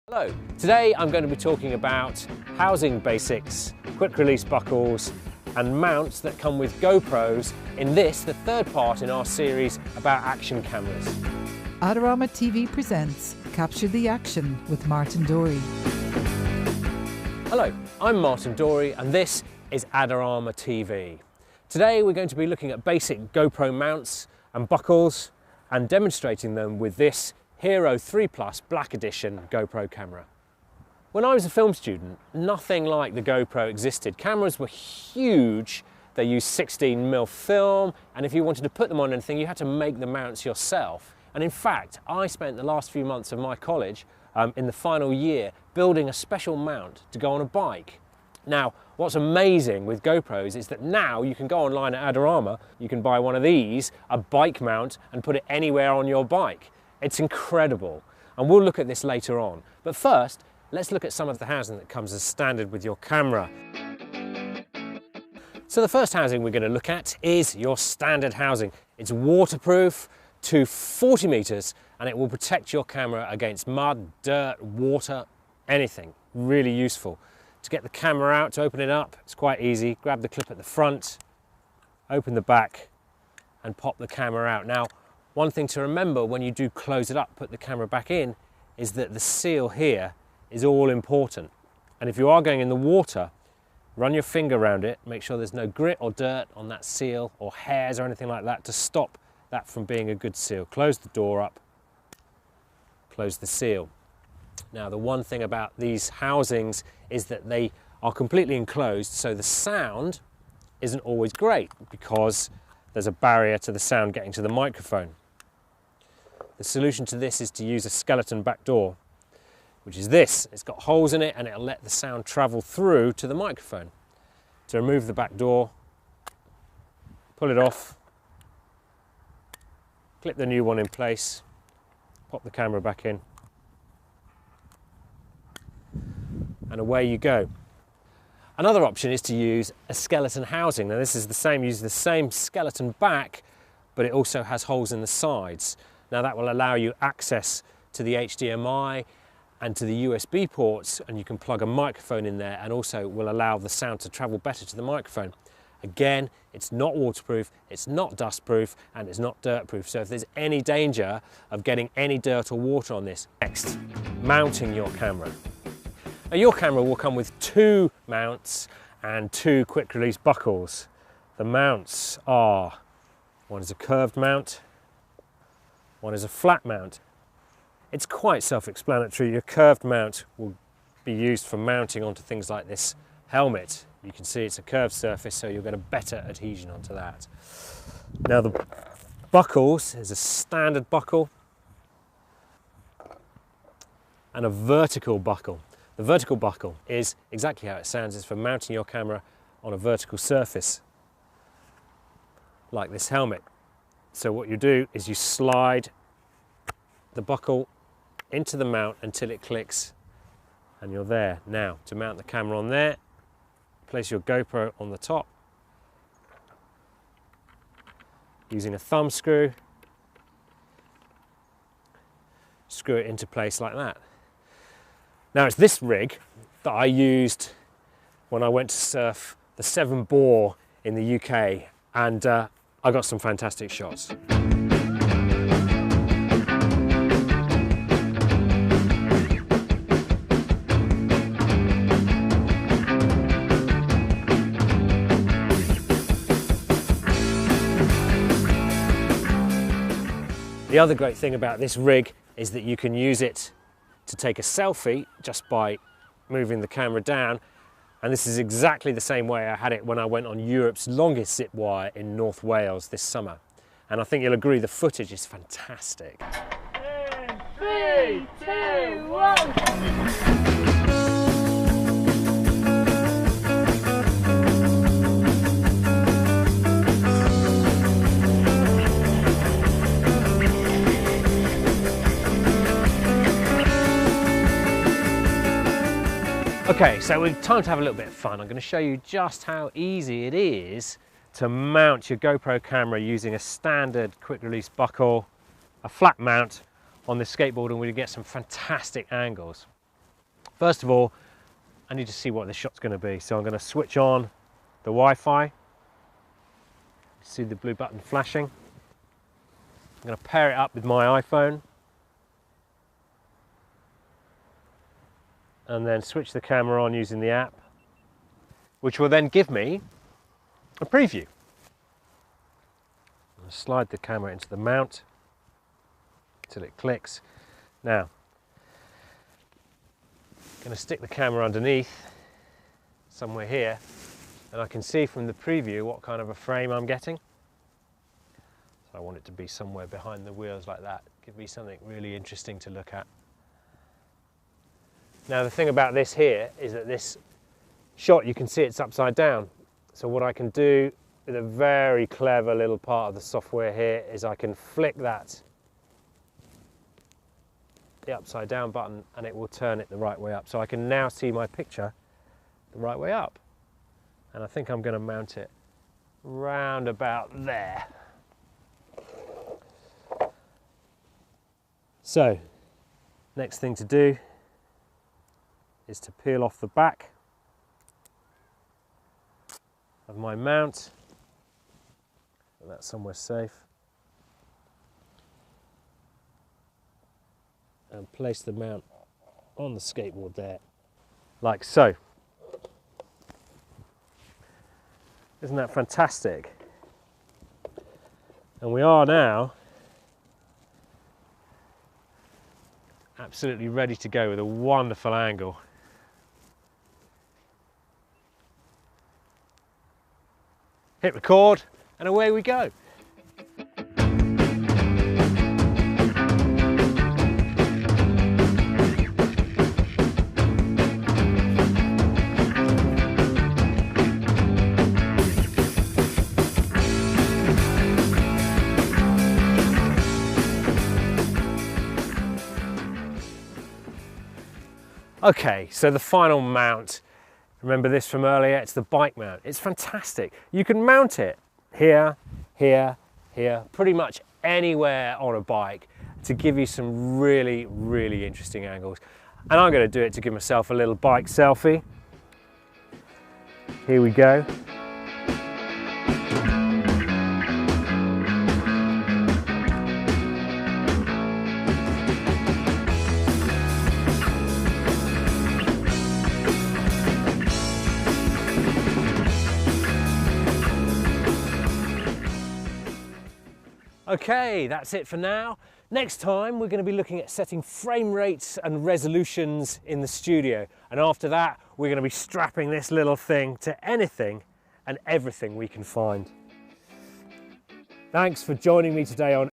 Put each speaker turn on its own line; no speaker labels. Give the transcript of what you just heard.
Hello, today I'm going to be talking about housing basics, quick release buckles and mounts that come with GoPros in this, the third part in our series about action cameras.
Adorama TV presents Capture the Action with Martin Dorey.
Hello, I'm Martin Dorey and this is Adorama TV. Today we're going to be looking at basic GoPro mounts and buckles and demonstrating them with this Hero 3 Plus Black Edition GoPro camera. When I was a film student, nothing like the GoPro existed. Cameras were huge. They used 16mm film, and if you wanted to put them on anything, you had to make the mounts yourself. And in fact, I spent the last few months of my college, in the final year, building a special mount to go on a bike. Now, what's amazing with GoPros is that now you can go online at Adorama, you can buy one of these, a bike mount, and put it anywhere on your bike. It's incredible, and we'll look at this later on. But first, let's look at some of the housing that comes as standard with your camera. So the first housing we're going to look at is your standard housing. It's waterproof to 40 meters, and it will protect your camera against mud, dirt, water, anything. Really useful. To get the camera out, to open it up, it's quite easy. Grab the clip at the front, open the back, and pop the camera out. Now, one thing to remember when you do close it up, put the camera back in, is that the seal here is all important. And if you are going in the water, run your finger around it, make sure there's no grit or dirt on that seal or hairs or anything like that to stop that from being a good seal. Close the door up, close the seal. Now, the one thing about these housings is that they are completely enclosed, so the sound isn't always great because there's a barrier to the sound getting to the microphone. The solution to this is to use a skeleton back door, which is this. It's got holes in it and it'll let the sound travel through to the microphone. To remove the back door, pull it off, clip the new one in place, pop the camera back in, and away you go. Another option is to use a skeleton housing. Now this is the same, use the same skeleton back, but it also has holes in the sides. Now that will allow you access to the HDMI and to the USB ports, and you can plug a microphone in there, and also will allow the sound to travel better to the microphone. Again, it's not waterproof, it's not dustproof, and it's not dirtproof. So if there's any danger of getting any dirt or water on this. Next, mounting your camera. Now your camera will come with two mounts and two quick release buckles. The mounts are, one is a curved mount, one is a flat mount. It's quite self-explanatory. Your curved mount will be used for mounting onto things like this helmet. You can see it's a curved surface, so you'll get a better adhesion onto that. Now the buckles is a standard buckle and a vertical buckle. The vertical buckle is exactly how it sounds. It's for mounting your camera on a vertical surface, like this helmet. So what you do is you slide the buckle into the mount until it clicks and you're there. Now, to mount the camera on there, place your GoPro on the top using a thumb screw, screw it into place like that. Now it's this rig that I used when I went to surf the 7 Bore in the UK, and I got some fantastic shots. The other great thing about this rig is that you can use it to take a selfie just by moving the camera down, and this is exactly the same way I had it when I went on Europe's longest zip wire in North Wales this summer, and I think you'll agree the footage is fantastic.
3, 2, 1.
Okay, so it's time to have a little bit of fun. I'm going to show you just how easy it is to mount your GoPro camera using a standard quick release buckle, a flat mount on this skateboard, and we get some fantastic angles. First of all, I need to see what this shot's going to be. So I'm going to switch on the Wi-Fi. See the blue button flashing. I'm going to pair it up with my iPhone. And then switch the camera on using the app, which will then give me a preview. I'm going to slide the camera into the mount until it clicks. Now, I'm going to stick the camera underneath somewhere here, and I can see from the preview what kind of a frame I'm getting. So I want it to be somewhere behind the wheels like that. Give me something really interesting to look at. Now the thing about this here is that this shot, you can see it's upside down. So what I can do with a very clever little part of the software here is I can flick that, the upside down button, and it will turn it the right way up. So I can now see my picture the right way up. And I think I'm going to mount it round about there. So, next thing to do is to peel off the back of my mount. Put that somewhere safe. And place the mount on the skateboard there, like so. Isn't that fantastic? And we are now absolutely ready to go with a wonderful angle. Hit record, and away we go. Okay, so the final mount, remember this from earlier, it's the bike mount. It's fantastic. You can mount it here, here, here, pretty much anywhere on a bike to give you some really, really interesting angles. And I'm going to do it to give myself a little bike selfie. Here we go. Okay, that's it for now. Next time we're going to be looking at setting frame rates and resolutions in the studio, and after that we're going to be strapping this little thing to anything and everything we can find. Thanks for joining me today on